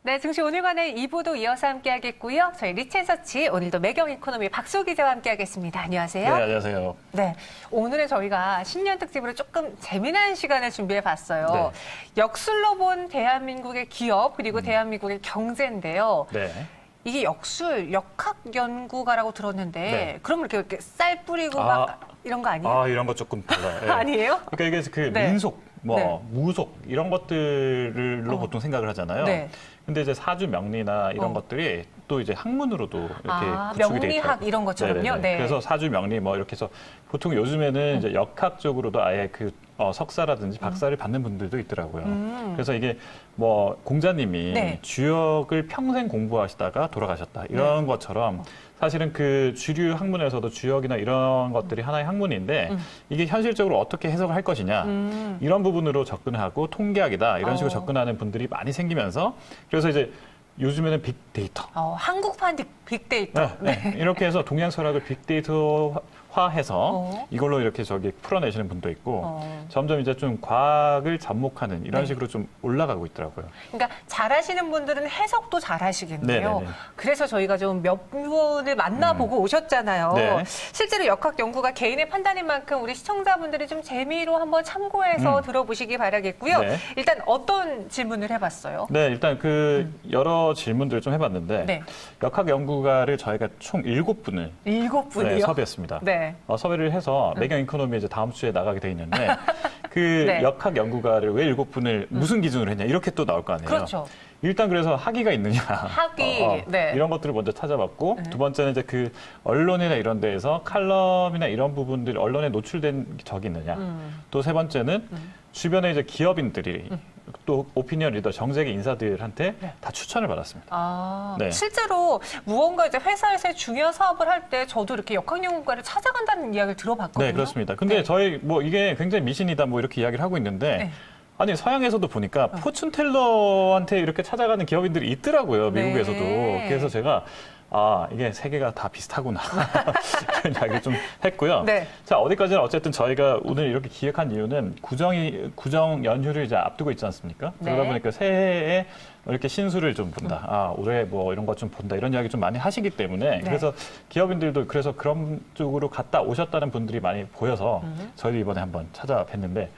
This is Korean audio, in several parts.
네, 증시 오늘과는 2부도 이어서 함께하겠고요. 저희 리첸서치 오늘도 매경 이코노미 박수 기자와 함께하겠습니다. 안녕하세요. 네, 안녕하세요. 네, 오늘은 저희가 신년 특집으로 조금 재미난 시간을 준비해봤어요. 네. 역술로 본 대한민국의 기업 그리고 대한민국의 경제인데요. 네. 이게 역술, 역학연구가라고 들었는데 네. 그러면 이렇게 쌀 뿌리고 막 이런 거 아니에요? 이런 거 조금 달라요. 네. 아니에요? 그러니까 이게 그 네. 민속, 네. 무속 이런 것들로 보통 생각을 하잖아요. 네. 근데 이제 사주 명리나 이런 것들이 또 이제 학문으로도 이렇게 구축이 돼 명리학 있더라고요. 이런 것처럼요. 네네네. 네. 그래서 사주 명리 뭐 이렇게 해서 보통 요즘에는 이제 역학적으로도 아예 그 석사라든지 박사를 받는 분들도 있더라고요. 그래서 이게 뭐 공자님이 네. 주역을 평생 공부하시다가 돌아가셨다 이런 것처럼 사실은 그 주류 학문에서도 주역이나 이런 것들이 하나의 학문인데 이게 현실적으로 어떻게 해석을 할 것이냐 이런 부분으로 접근하고 통계학이다 이런 식으로 접근하는 분들이 많이 생기면서 그래서 이제 요즘에는 빅데이터. 한국판 빅데이터. 네. 이렇게 해서 동양 철학을 빅데이터화해서 이걸로 이렇게 풀어내시는 분도 있고 점점 이제 좀 과학을 접목하는 이런 식으로 좀 올라가고 있더라고요. 그러니까 잘하시는 분들은 해석도 잘하시겠네요. 네네네. 그래서 저희가 좀 몇 분을 만나보고 오셨잖아요. 네. 실제로 역학 연구가 개인의 판단인 만큼 우리 시청자분들이 좀 재미로 한번 참고해서 들어보시기 바라겠고요. 네. 일단 어떤 질문을 해봤어요? 네, 일단 그 여러 질문들을 좀 해봤는데 네. 역학 연구가를 저희가 총 7분을 7분이요? 네, 섭외했습니다. 네. 섭외를 해서 매경 이코노미 이제 다음 주에 나가게 돼 있는데 그 네. 역학 연구가를 왜 7분을 무슨 기준으로 했냐 이렇게 또 나올 거 아니에요. 그렇죠. 일단 그래서 학위가 있느냐 학위, 네. 이런 것들을 먼저 찾아봤고 두 번째는 이제 그 언론이나 이런 데에서 칼럼이나 이런 부분들 언론에 노출된 적이 있느냐 또 세 번째는 주변에 이제 기업인들이 또 오피니언 리더 정세계 인사들한테 다 추천을 받았습니다. 네. 실제로 무언가 이제 회사에서 중요한 사업을 할 때 저도 이렇게 역학연구가를 찾아간다는 이야기를 들어봤거든요. 네, 그렇습니다. 근데 저희 뭐 이게 굉장히 미신이다 뭐 이렇게 이야기를 하고 있는데 아니 서양에서도 보니까 포춘텔러한테 이렇게 찾아가는 기업인들이 있더라고요. 미국에서도. 그래서 제가 이게 세계가 다 비슷하구나. 그런 이야기를 좀 했고요. 네. 자, 어디까지나 어쨌든 저희가 오늘 이렇게 기획한 이유는 구정 연휴를 이제 앞두고 있지 않습니까? 네. 그러다 보니까 새해에 이렇게 신수를 좀 본다. 올해 뭐 이런 것 좀 본다. 이런 이야기 좀 많이 하시기 때문에 그래서 기업인들도 그래서 그런 쪽으로 갔다 오셨다는 분들이 많이 보여서 저희도 이번에 한번 찾아뵀는데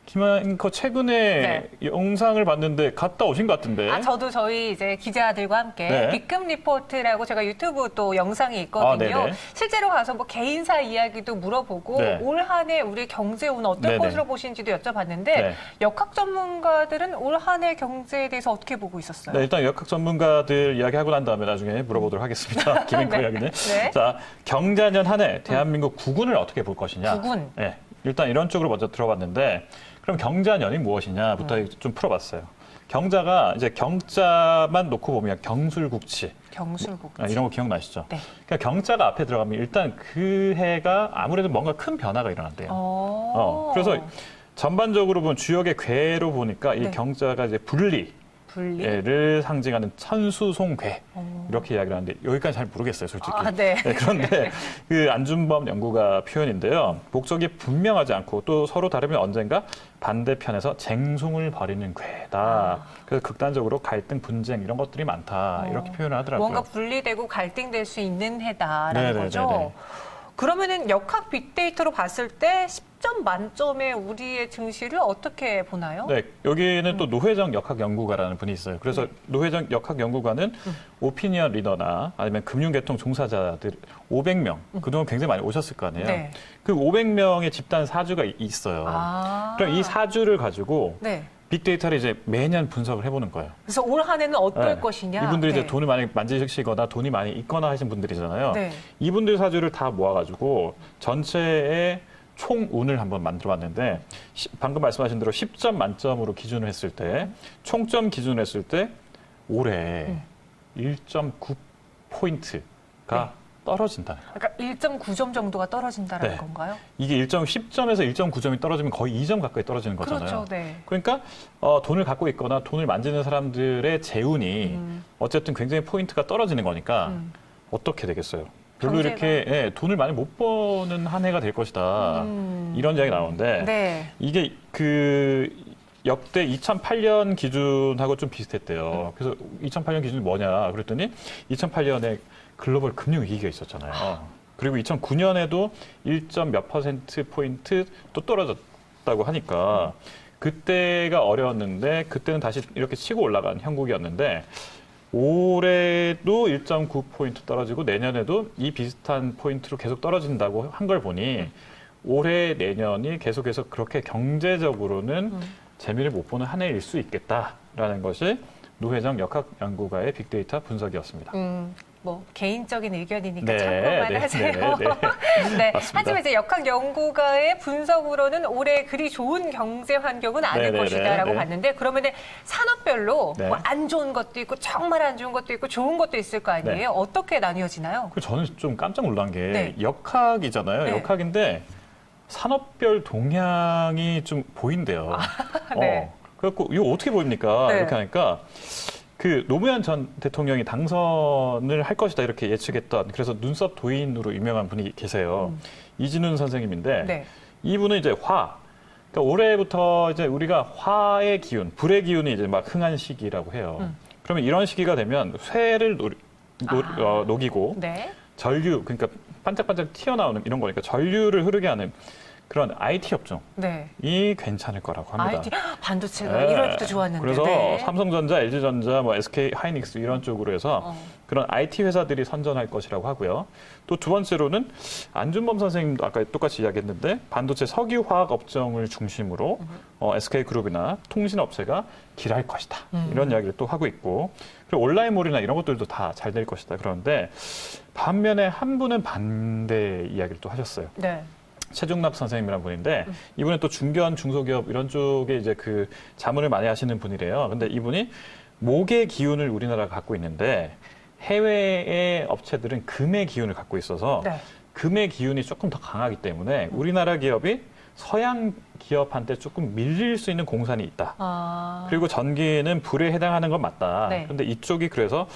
김한커 최근에 영상을 봤는데 갔다 오신 것 같은데. 저도 저희 이제 기자들과 함께 네. B급 리포트라고 제가 유튜브 또 영상이 있거든요. 네네. 실제로 가서 뭐 개인사 이야기도 물어보고 네. 올 한 해 우리 경제 운 어떨 네네. 것으로 보시는지도 여쭤봤는데 네. 역학 전문가들은 올 한 해 경제에 대해서 어떻게 보고 있었어요? 네, 일단 역학 전문가들 이야기하고 난 다음에 나중에 물어보도록 하겠습니다. 김인커 네. 이야기는. 네. 자, 경자년 한 해 대한민국 국운을 어떻게 볼 것이냐. 국운. 네, 일단 이런 쪽으로 먼저 들어봤는데 그럼 경자년이 무엇이냐부터 좀 풀어봤어요. 경자가 이제 경자만 놓고 보면 경술국치. 경술국치. 이런 거 기억나시죠? 네. 그러니까 경자가 앞에 들어가면 일단 그 해가 아무래도 뭔가 큰 변화가 일어난대요. 그래서 전반적으로 보면 주역의 괴로 보니까 이 경자가 이제 분리를 상징하는 천수송괴 이렇게 이야기를 하는데 여기까지 잘 모르겠어요, 솔직히. 네. 그런데 그 안준범 연구가 표현인데요. 목적이 분명하지 않고 또 서로 다르면 언젠가 반대편에서 쟁송을 벌이는 괴다. 그래서 극단적으로 갈등, 분쟁 이런 것들이 많다. 이렇게 표현을 하더라고요. 뭔가 분리되고 갈등될 수 있는 해다라는 네네네네. 거죠. 그러면은 역학 빅데이터로 봤을 때 10점 만점에 우리의 증시를 어떻게 보나요? 네, 여기는 또 노회정 역학연구가라는 분이 있어요. 그래서 노회정 역학연구가는 오피니언 리더나 아니면 금융계통 종사자들 500명, 그동안 굉장히 많이 오셨을 거 아니에요. 네. 그 500명의 집단 사주가 있어요. 그럼 이 사주를 가지고 빅데이터를 이제 매년 분석을 해보는 거예요. 그래서 올 한 해는 어떨 것이냐. 이분들이 이제 돈을 많이 만지시거나 돈이 많이 있거나 하신 분들이잖아요. 네. 이분들 사주를 다 모아가지고 전체의 총 운을 한번 만들어봤는데 방금 말씀하신 대로 10점 만점으로 기준을 했을 때 총점 기준을 했을 때 올해 1.9포인트가 떨어진다. 그러니까 1.9점 정도가 떨어진다라는 건가요? 이게 10점에서 1.9점이 떨어지면 거의 2점 가까이 떨어지는 거잖아요. 그렇죠. 네. 그러니까 돈을 갖고 있거나 돈을 만지는 사람들의 재운이 어쨌든 굉장히 포인트가 떨어지는 거니까 어떻게 되겠어요? 별로 경제가. 이렇게 돈을 많이 못 버는 한 해가 될 것이다. 이런 이야기 나오는데 이게 역대 2008년 기준하고 좀 비슷했대요. 그래서 2008년 기준이 뭐냐 그랬더니 2008년에 글로벌 금융 위기가 있었잖아요. 그리고 2009년에도 1몇 퍼센트 포인트 또 떨어졌다고 하니까 그때가 어려웠는데 그때는 다시 이렇게 치고 올라간 형국이었는데 올해도 1.9포인트 떨어지고 내년에도 이 비슷한 포인트로 계속 떨어진다고 한 걸 보니 올해 내년이 계속해서 그렇게 경제적으로는 재미를 못 보는 한 해일 수 있겠다라는 것이 노회장 역학연구가의 빅데이터 분석이었습니다. 뭐 개인적인 의견이니까 네, 참고만 네, 하세요. 네, 네, 맞습니다. 하지만 이제 역학연구가의 분석으로는 올해 그리 좋은 경제 환경은 아닐 네, 네, 것이다라고 네. 봤는데 그러면은 산업별로 네. 뭐 안 좋은 것도 있고 정말 안 좋은 것도 있고 좋은 것도 있을 거 아니에요? 네. 어떻게 나뉘어지나요? 저는 좀 깜짝 놀란 게 네. 역학이잖아요. 네. 역학인데 산업별 동향이 좀 보인대요. 네. 그래갖고 이거 어떻게 보입니까? 네. 이렇게 하니까 그 노무현 전 대통령이 당선을 할 것이다 이렇게 예측했던 그래서 눈썹 도인으로 유명한 분이 계세요. 이진훈 선생님인데 네. 이분은 이제 그러니까 올해부터 이제 우리가 화의 기운, 불의 기운이 이제 막 흥한 시기라고 해요. 그러면 이런 시기가 되면 쇠를 녹이고 네. 전류, 그러니까 반짝반짝 튀어나오는 이런 거니까 전류를 흐르게 하는 그런 IT 업종이 네. 괜찮을 거라고 합니다. IT 반도체가 네. 1월부터 좋았는데. 그래서 네. 삼성전자, LG전자, 뭐 SK 하이닉스 이런 쪽으로 해서 그런 IT 회사들이 선전할 것이라고 하고요. 또 두 번째로는 안준범 선생님도 아까 똑같이 이야기했는데 반도체 석유화학 업종을 중심으로 SK그룹이나 통신업체가 길할 것이다. 이런 이야기를 또 하고 있고 그리고 온라인몰이나 이런 것들도 다 잘 될 것이다. 그런데 반면에 한 분은 반대 이야기를 또 하셨어요. 네. 최중락 선생님이라는 분인데 이분은 또 중견 중소기업 이런 쪽에 이제 그 자문을 많이 하시는 분이래요. 근데 이분이 목의 기운을 우리나라가 갖고 있는데 해외의 업체들은 금의 기운을 갖고 있어서 네. 금의 기운이 조금 더 강하기 때문에 우리나라 기업이 서양 기업한테 조금 밀릴 수 있는 공산이 있다. 그리고 전기는 불에 해당하는 건 맞다. 네. 그런데 이쪽이 그래서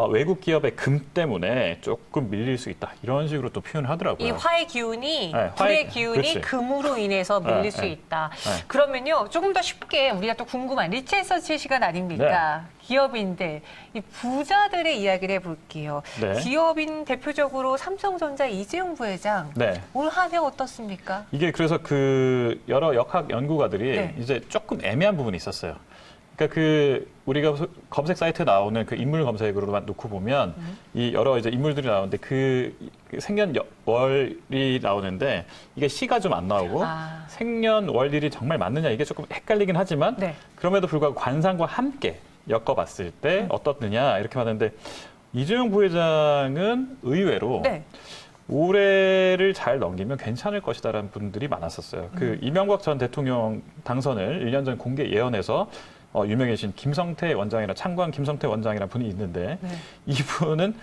외국 기업의 금 때문에 조금 밀릴 수 있다. 이런 식으로 또 표현을 하더라고요. 이 화의 기운이, 네, 불의 기운이 그렇지. 금으로 인해서 밀릴 네, 수 네. 있다. 네. 그러면요, 조금 더 쉽게 우리가 또 궁금한 리체서치 시간 아닙니까? 기업인들, 이 부자들의 이야기를 해볼게요. 네. 기업인 대표적으로 삼성전자 이재용 부회장, 네. 올 한 해 어떻습니까? 이게 그래서 그 여러 역학 연구가들이 네. 이제 조금 애매한 부분이 있었어요. 그러니까 그 우리가 검색 사이트에 나오는 그 인물 검색으로만 놓고 보면 이 여러 이제 인물들이 나오는데 그 생년월일이 나오는데 이게 시가 좀 안 나오고 생년월일이 정말 맞느냐 이게 조금 헷갈리긴 하지만 네. 그럼에도 불구하고 관상과 함께 엮어봤을 때 어떻느냐 이렇게 봤는데 이재용 부회장은 의외로 네. 올해를 잘 넘기면 괜찮을 것이다라는 분들이 많았었어요. 그 이명박 전 대통령 당선을 1년 전 공개 예언해서 유명해진 김성태 원장이나 창광 김성태 원장이라는 분이 있는데 이분은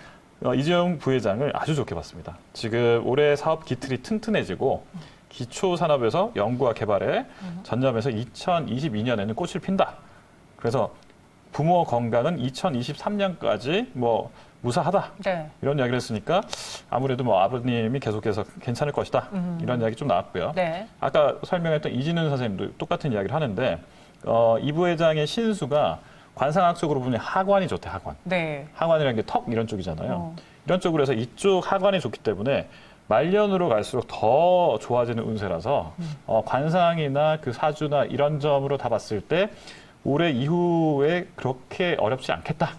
이재용 부회장을 아주 좋게 봤습니다. 지금 올해 사업 기틀이 튼튼해지고 기초 산업에서 연구와 개발에 전념해서 2022년에는 꽃을 핀다. 그래서 부모 건강은 2023년까지 뭐 무사하다. 네. 이런 이야기를 했으니까 아무래도 뭐 아버님이 계속해서 괜찮을 것이다. 이런 이야기 좀 나왔고요. 네. 아까 설명했던 이진훈 선생님도 똑같은 이야기를 하는데 이 부회장의 신수가 관상학적으로 보면 하관이 좋대, 하관. 네. 하관이라는 게 턱 이런 쪽이잖아요. 이런 쪽으로 해서 이쪽 하관이 좋기 때문에 말년으로 갈수록 더 좋아지는 운세라서 관상이나 그 사주나 이런 점으로 다 봤을 때 올해 이후에 그렇게 어렵지 않겠다.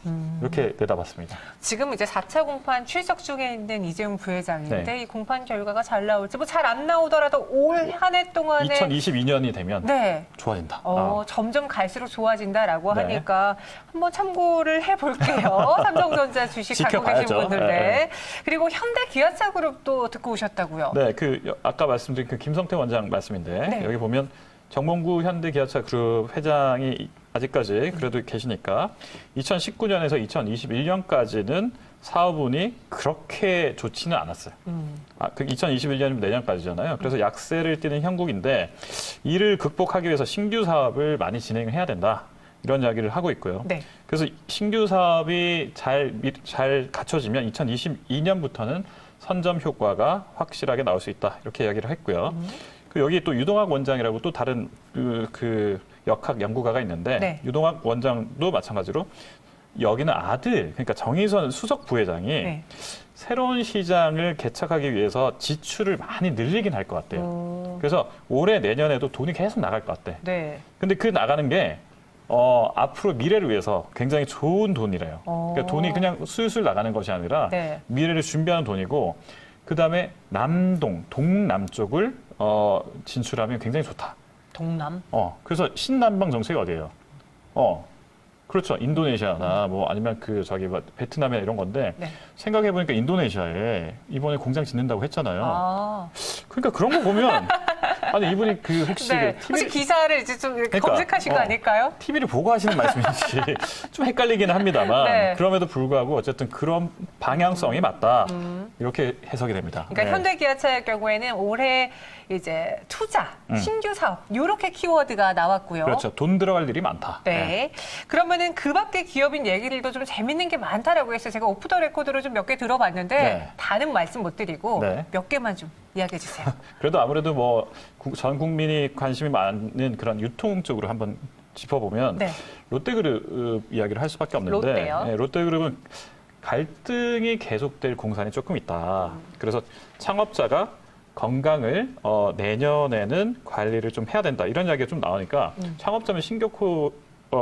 이렇게 내다봤습니다. 지금 이제 4차 공판 출석 중에 있는 이재용 부회장인데 네. 이 공판 결과가 잘 나올지 뭐 잘 안 나오더라도 올 한 해 동안에 2022년이 되면 네. 좋아진다. 점점 갈수록 좋아진다라고 네. 하니까 한번 참고를 해볼게요. 삼성전자 주식 갖고 계신 지켜봐야죠. 분들. 네. 네. 그리고 현대 기아차 그룹도 듣고 오셨다고요. 네, 아까 말씀드린 그 김성태 원장 말씀인데 네. 여기 보면 정몽구 현대기아차 그룹 회장이 아직까지 그래도 계시니까 2019년에서 2021년까지는 사업운이 그렇게 좋지는 않았어요. 그 2021년이면 내년까지잖아요. 그래서 약세를 띠는 형국인데 이를 극복하기 위해서 신규 사업을 많이 진행을 해야 된다. 이런 이야기를 하고 있고요. 네. 그래서 신규 사업이 잘 갖춰지면 2022년부터는 선점 효과가 확실하게 나올 수 있다. 이렇게 이야기를 했고요. 여기 또 유동학 원장이라고 또 다른 그 역학 연구가가 있는데 네. 유동학 원장도 마찬가지로 여기는 아들, 그러니까 정의선 수석 부회장이 네. 새로운 시장을 개척하기 위해서 지출을 많이 늘리긴 할 것 같아요. 그래서 올해 내년에도 돈이 계속 나갈 것 같대. 네. 근데 그 나가는 게 앞으로 미래를 위해서 굉장히 좋은 돈이래요. 그러니까 돈이 그냥 술술 나가는 것이 아니라 네. 미래를 준비하는 돈이고 그다음에 동남쪽을 진출하면 굉장히 좋다. 동남. 그래서 신남방 정책이 어디예요? 그렇죠. 인도네시아나 뭐 아니면 베트남이나 이런 건데 네. 생각해 보니까 인도네시아에 이번에 공장 짓는다고 했잖아요. 아. 그러니까 그런 거 보면 아니 이분이 혹시 네. 그 혹시 기사를 이제 좀 이렇게 그러니까, 검색하신 거 아닐까요? TV를 보고 하시는 말씀인지 좀 헷갈리기는 합니다만 네. 그럼에도 불구하고 어쨌든 그런 방향성이 맞다 이렇게 해석이 됩니다. 그러니까 네. 현대기아차의 경우에는 올해 이제 투자, 신규 사업 이렇게 키워드가 나왔고요. 그렇죠. 돈 들어갈 일이 많다. 네. 그러면은 그 밖에 기업인 얘기들도 좀 재밌는 게 많다라고 해서 제가 오프 더 레코드로 좀 몇 개 들어봤는데 네. 다는 말씀 못 드리고 네. 몇 개만 좀 이야기해 주세요. 그래도 아무래도 뭐 전 국민이 관심이 많은 그런 유통 쪽으로 한번 짚어보면 네. 롯데그룹 이야기를 할 수밖에 없는데 롯데요? 네, 롯데그룹은 갈등이 계속될 공산이 조금 있다. 그래서 창업자가 건강을 내년에는 관리를 좀 해야 된다. 이런 이야기가 좀 나오니까 창업자면 신격호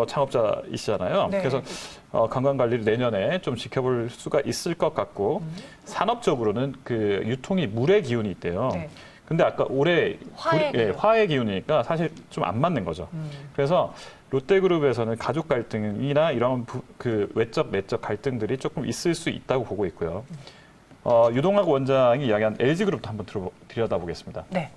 창업자이시잖아요. 네. 그래서 건강 관리를 내년에 좀 지켜볼 수가 있을 것 같고 산업적으로는 그 유통이 물의 기운이 있대요. 네. 근데 아까 올해 화의 기운. 화의 기운이니까 사실 좀 안 맞는 거죠. 그래서 롯데그룹에서는 가족 갈등이나 이런 그 외적 내적 갈등들이 조금 있을 수 있다고 보고 있고요. 유동학 원장이 이야기한 LG그룹도 한번 들여다보겠습니다. 네.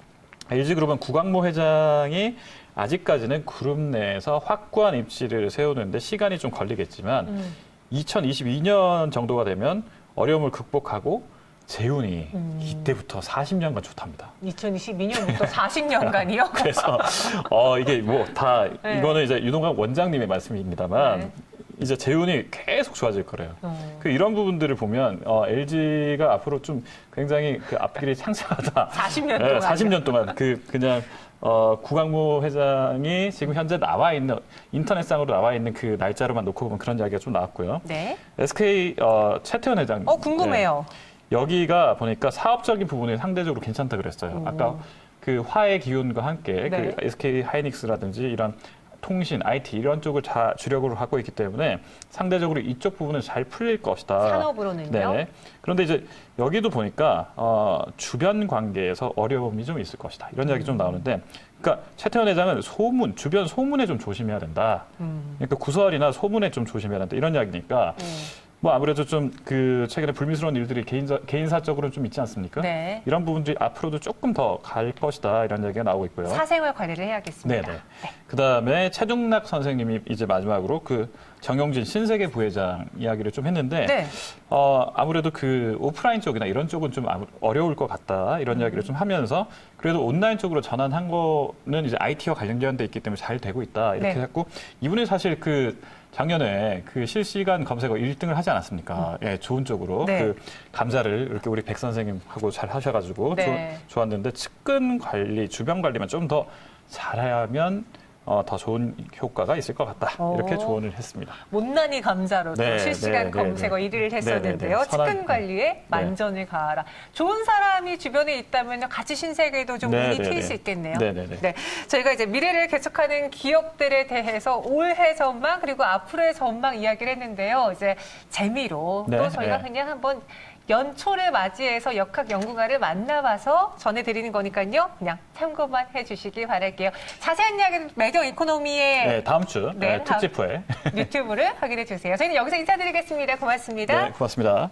LG그룹은 구광모 회장이 아직까지는 그룹 내에서 확고한 입지를 세우는데 시간이 좀 걸리겠지만 2022년 정도가 되면 어려움을 극복하고 재운이 이때부터 40년간 좋답니다. 2022년부터 40년간이요? 그래서 이게 뭐 다 네. 이거는 이제 유동학 원장님의 말씀입니다만 네. 이제 재운이 계속 좋아질 거래요. 이런 부분들을 보면 LG가 앞으로 좀 굉장히 그 앞길이 창창하다. 40년 동안. 40년 동안 그냥 구광모 회장이 지금 현재 나와 있는 인터넷상으로 나와 있는 그 날짜로만 놓고 보면 그런 이야기가 좀 나왔고요. 네. SK 최태원 회장. 궁금해요. 네. 여기가 보니까 사업적인 부분이 상대적으로 괜찮다 그랬어요. 아까 그 화의 기운과 함께 네. 그 SK 하이닉스라든지 이런 통신, IT 이런 쪽을 주력으로 하고 있기 때문에 상대적으로 이쪽 부분은 잘 풀릴 것이다. 산업으로는요? 네. 그런데 이제 여기도 보니까 주변 관계에서 어려움이 좀 있을 것이다. 이런 이야기 좀 나오는데, 그러니까 최태원 회장은 주변 소문에 좀 조심해야 된다. 그러니까 구설이나 소문에 좀 조심해야 된다. 이런 이야기니까. 뭐 아무래도 좀 최근에 불미스러운 일들이 개인사적으로는 좀 있지 않습니까? 네. 이런 부분들이 앞으로도 조금 더 갈 것이다 이런 얘기가 나오고 있고요. 사생활 관리를 해야겠습니다. 네네. 그다음에 최중락 선생님이 이제 마지막으로 그 정용진 신세계 부회장 이야기를 좀 했는데 네. 아무래도 그 오프라인 쪽이나 이런 쪽은 좀 어려울 것 같다 이런 이야기를 좀 하면서 그래도 온라인 쪽으로 전환한 거는 이제 IT와 관련돼 있기 때문에 잘 되고 있다 이렇게 네. 했고 이분이 사실 작년에 그 실시간 검색어 1등을 하지 않았습니까? 예, 좋은 쪽으로. 네. 그 감사를 이렇게 우리 백 선생님하고 잘 하셔가지고 네. 좋았는데 측근 관리, 주변 관리만 좀 더 잘하면 더 좋은 효과가 있을 것 같다. 이렇게 조언을 했습니다. 못난이 감사로 네, 또 실시간 네, 검색어 네, 1위를 네, 했었는데요. 네, 네. 측근 관리에 만전을 가하라. 좋은 사람이 주변에 있다면 같이 신세계도 좀 네, 운이 네, 트일 네. 수 있겠네요. 네, 네, 네. 저희가 이제 미래를 개척하는 기업들에 대해서 올해 전망 그리고 앞으로의 전망 이야기를 했는데요. 이제 재미로 네, 또 저희가 네. 그냥 한번 연초를 맞이해서 역학 연구가를 만나봐서 전해드리는 거니까요. 그냥 참고만 해주시기 바랄게요. 자세한 이야기는 매겨 이코노미의 네, 다음 주 네, 특집회. 유튜브를 확인해 주세요. 저희는 여기서 인사드리겠습니다. 고맙습니다. 네, 고맙습니다.